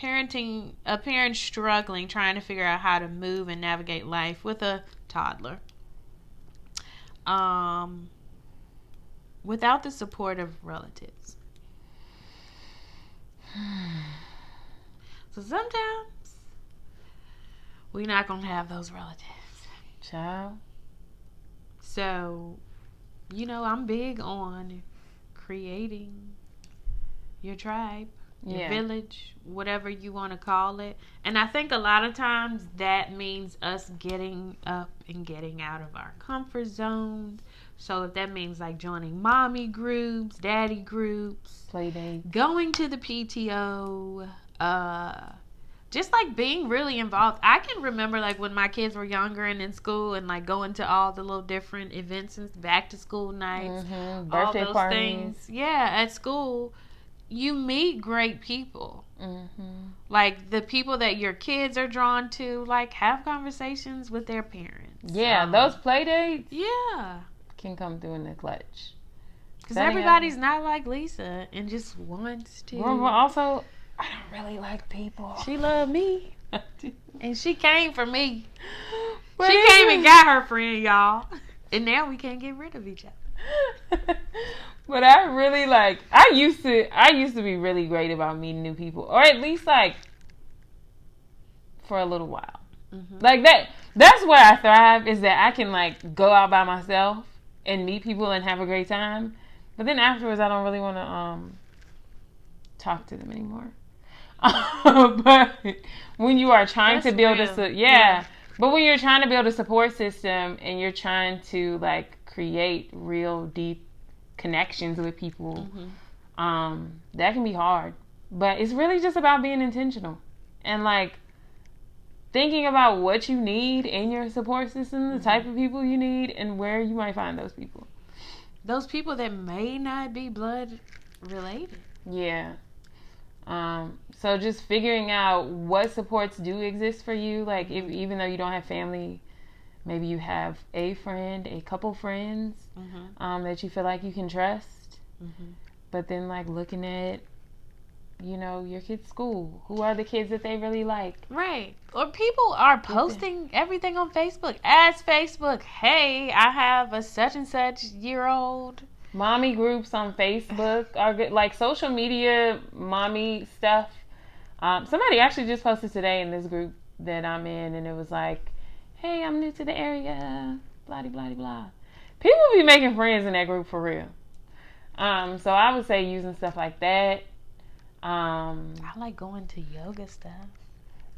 a parent struggling, trying to figure out how to move and navigate life with a toddler. Without the support of relatives. So sometimes we're not going to have those relatives. Child. So, I'm big on creating your tribe, your village, whatever you want to call it. And I think a lot of times that means us getting up and getting out of our comfort zones. So if that means like joining mommy groups, daddy groups, play dates, going to the PTO, just like being really involved. I can remember like when my kids were younger and in school and like going to all the little different events and back to school nights, birthday all those parties. Things. Yeah, at school. You meet great people. Like the people that your kids are drawn to, like have conversations with their parents. Yeah, those play dates. Yeah. Can come through in the clutch. Because everybody's not like Lisa and just wants to. Well, also, I don't really like people. She loved me. And she came for me. She came and got her friend, y'all. And now we can't get rid of each other. But I really like. I used to be really great about meeting new people, or at least like for a little while. Mm-hmm. Like that. That's where I thrive. Is that I can like go out by myself and meet people and have a great time. But then afterwards, I don't really want to talk to them anymore. But when you are trying to build but when you're trying to build a support system and you're trying to like create real deep connections with people, that can be hard. But it's really just about being intentional and like thinking about what you need in your support system, the type of people you need, and where you might find those people. Those people that may not be blood related. Yeah. So just figuring out what supports do exist for you. Like even though you don't have family, maybe you have a friend, a couple friends that you feel like you can trust. But then like looking at, your kid's school. Who are the kids that they really like? Right. Or people are posting everything on Facebook. As Facebook, hey, I have a such and such year-old. Mommy groups on Facebook are good. Like social media mommy stuff. Somebody actually just posted today in this group that I'm in, and it was like, hey, I'm new to the area, blah, blah, blah, blah. People be making friends in that group for real. So I would say using stuff like that. I like going to yoga stuff.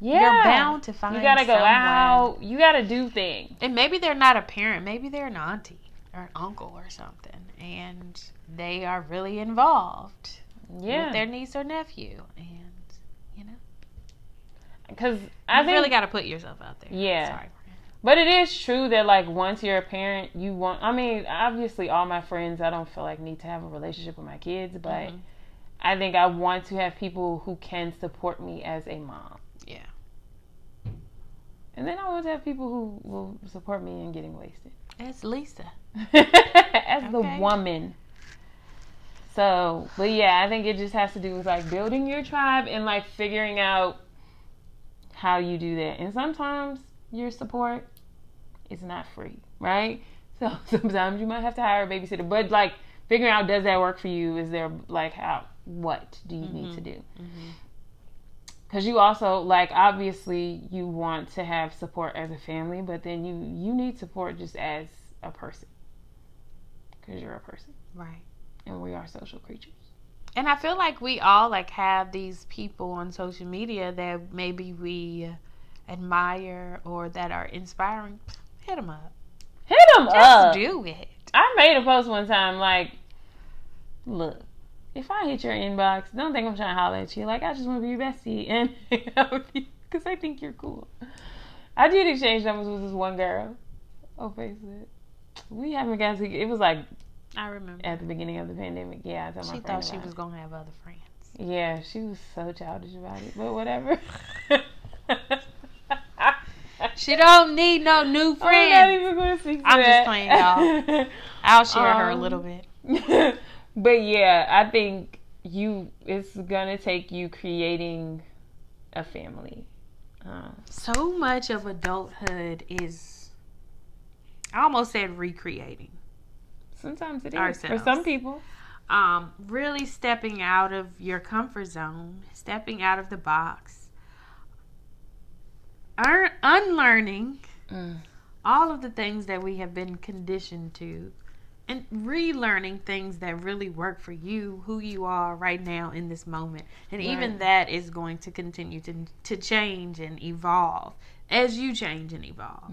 Yeah. You're bound to find someone. You gotta go out. You gotta do things. And maybe they're not a parent. Maybe they're an auntie or an uncle or something. And they are really involved with their niece or nephew. And, because you really got to put yourself out there. Yeah. Sorry. But it is true that, like, once you're a parent, obviously all my friends, I don't feel like need to have a relationship with my kids, but I think I want to have people who can support me as a mom. Yeah. And then I want to have people who will support me in getting wasted. As Lisa. As the woman. So, but yeah, I think it just has to do with, like, building your tribe and, like, figuring out how you do that. And sometimes your support is not free, right? So sometimes you might have to hire a babysitter. But like figuring out, does that work for you? Is there like what do you need to do? Because you also like, obviously you want to have support as a family, but then you need support just as a person. Because you're a person. Right. And we are social creatures. And I feel like we all like have these people on social media that maybe we admire or that are inspiring. Hit them up. Hit them up. Just do it. I made a post one time like, look, if I hit your inbox, don't think I'm trying to holler at you. Like, I just want to be your bestie and hang out with you because I think you're cool. I did exchange numbers with this one girl on Facebook. We haven't got to. It was like, I remember at the beginning of the pandemic. Yeah, I told my friend. She thought she was gonna have other friends. Yeah, she was so childish about it, but whatever. She don't need no new friends. I'm not even going to speak to I'm that. just playing, y'all. I'll share her a little bit. But yeah, I think it's gonna take you creating a family. So much of adulthood is, I almost said recreating. Sometimes it is ourselves. For some people. Really stepping out of your comfort zone, stepping out of the box, unlearning all of the things that we have been conditioned to, and relearning things that really work for you, who you are right now in this moment. And even that is going to continue to change and evolve as you change and evolve.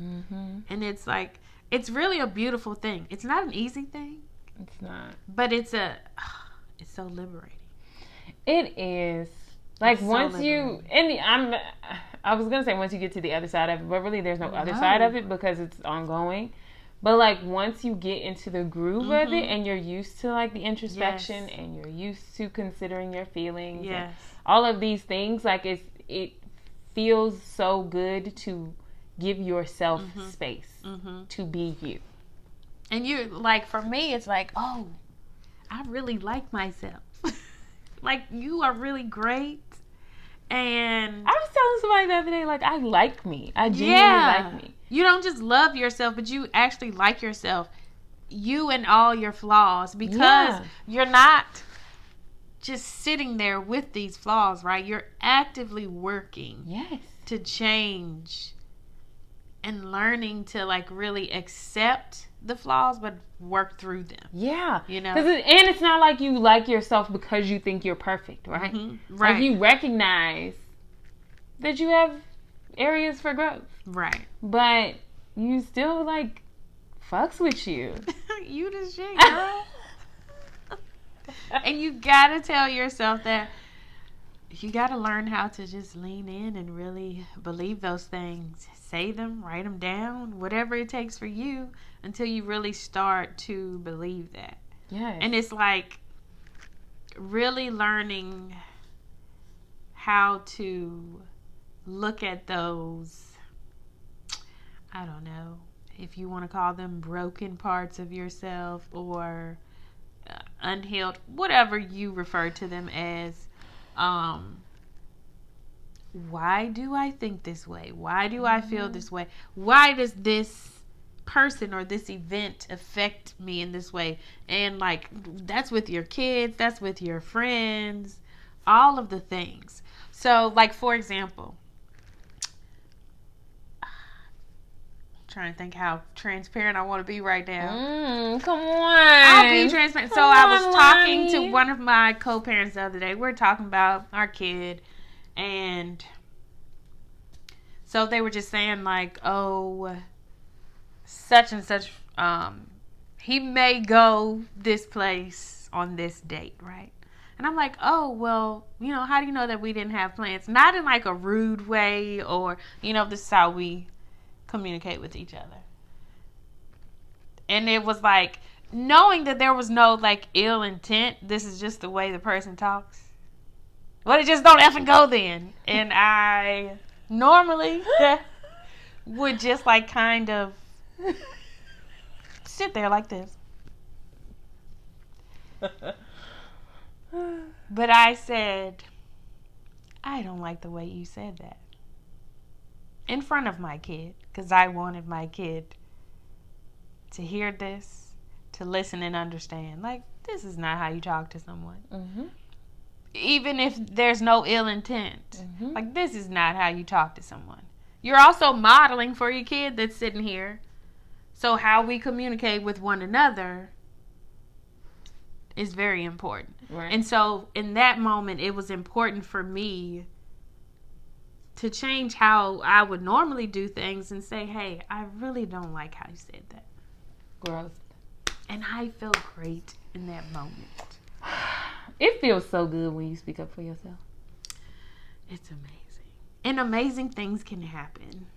And it's like, it's really a beautiful thing. It's not an easy thing. It's not. But it's so liberating. It is. Like it's once so you, and I was going to say once you get to the other side of it, but really there's no other side of it because it's ongoing. But like once you get into the groove of it and you're used to like the introspection and you're used to considering your feelings and all of these things, like it feels so good to give yourself space to be you. And you're like, for me, it's like, oh, I really like myself. Like, you are really great. And I was telling somebody the other day, like, I like me. I genuinely like me. You don't just love yourself, but you actually like yourself. You and all your flaws, because you're not just sitting there with these flaws, right? You're actively working to change and learning to like really accept the flaws, but work through them. Yeah. You know? And it's not like you like yourself because you think you're perfect, right? Mm-hmm. Right. Like you recognize that you have areas for growth. Right. But you still like fucks with you. You the shit, girl. And you gotta tell yourself that you gotta learn how to just lean in and really believe those things. Say them, write them down, whatever it takes for you, until you really start to believe that. Yes. And it's like really learning how to look at those, I don't know if you want to call them broken parts of yourself or unhealed, whatever you refer to them as. Why do I think this way? Why do I feel this way? Why does this person or this event affect me in this way? And like, that's with your kids, that's with your friends, all of the things. So like, for example, trying to think how transparent I want to be right now. Come on. I'll be transparent. So I was talking to one of my co-parents the other day. We were talking about our kid, and so they were just saying like, oh, such and such, he may go this place on this date, right? And I'm like, oh, well, you know, how do you know that we didn't have plans? Not in like a rude way or, you know, this is how we communicate with each other. And it was like, knowing that there was no like ill intent, this is just the way the person talks. Well, it just don't effing go then. And I normally would just like kind of sit there like this. But I said, I don't like the way you said that. In front of my kid, because I wanted my kid to hear this, to listen and understand. Like, this is not how you talk to someone. Mm-hmm. Even if there's no ill intent. Mm-hmm. Like, this is not how you talk to someone. You're also modeling for your kid that's sitting here. So how we communicate with one another is very important. Right. And so in that moment, it was important for me to change how I would normally do things and say, hey, I really don't like how you said that. Growth. And I felt great in that moment. It feels so good when you speak up for yourself. It's amazing. And amazing things can happen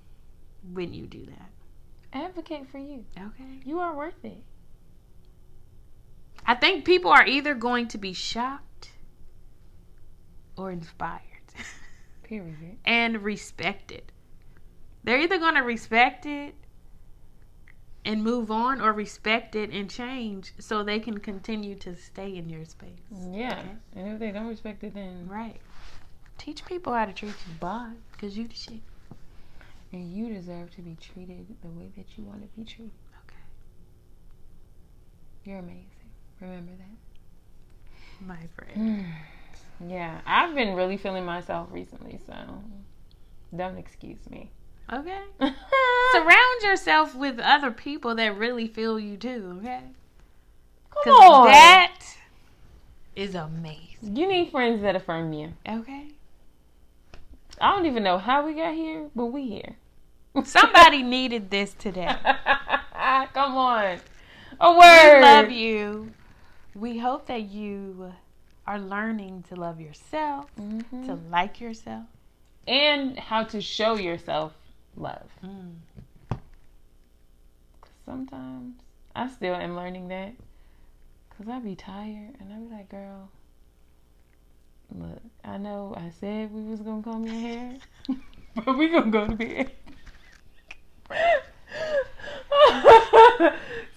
when you do that. Advocate for you. Okay. You are worth it. I think people are either going to be shocked or inspired. Period. And respect it. They're either going to respect it and move on, or respect it and change so they can continue to stay in your space. Yeah. Okay? And if they don't respect it, then... Right. Teach people how to treat you. Bye. Because you the shit. And you deserve to be treated the way that you want to be treated. Okay. You're amazing. Remember that. My friend. Yeah. I've been really feeling myself recently, so don't excuse me. Okay. Surround yourself with other people that really feel you too, okay? Come on. That is amazing. You need friends that affirm you. Okay. I don't even know how we got here, but we here. Somebody needed this today. Come on. A word. We love you. We hope that you are learning to love yourself, to like yourself. And how to show yourself love. Sometimes I still am learning that. Because I be tired and I be like, girl, look, I know I said we was going to comb your hair, but we going to go to bed.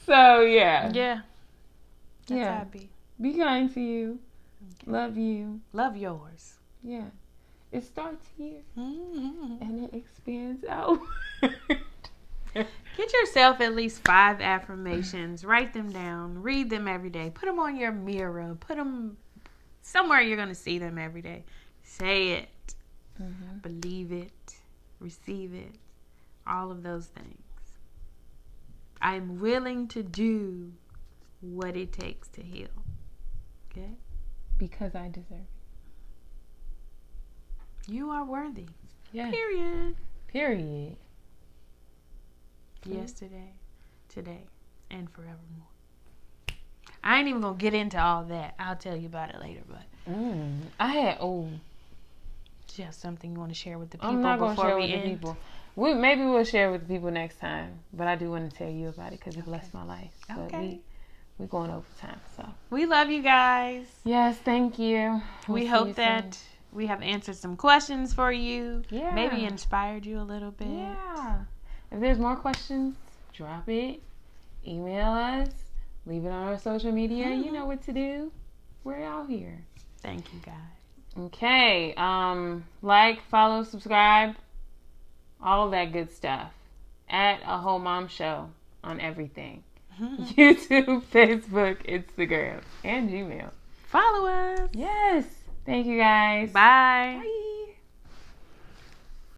So, yeah. Yeah. That's how I be. Be kind to you. Okay. Love you. Love yours. Yeah. It starts here. And it expands out. Get yourself at least 5 affirmations. Write them down. Read them every day. Put them on your mirror. Put them somewhere you're going to see them every day. Say it. Mm-hmm. Believe it. Receive it. All of those things. I'm willing to do what it takes to heal. Okay? Because I deserve it. You are worthy. Yes. Period. Yesterday, today, and forevermore. I ain't even gonna get into all that. I'll tell you about it later. But do you have something you want to share with the people? I'm not gonna share with the people. Maybe we'll share with the people next time. But I do want to tell you about it because it blessed my life. Okay. We're going over time, so we love you guys. Yes, thank you. We hope that we have answered some questions for you. Yeah. Maybe inspired you a little bit. Yeah. If there's more questions, drop it. Email us. Leave it on our social media. Mm-hmm. You know what to do. We're out here. Thank you, guys. Okay. Like, follow, subscribe. All of that good stuff. At aWHOLEmom Show on everything. YouTube, Facebook, Instagram, and Gmail. Follow us. Yes. Thank you, guys. Bye. Bye.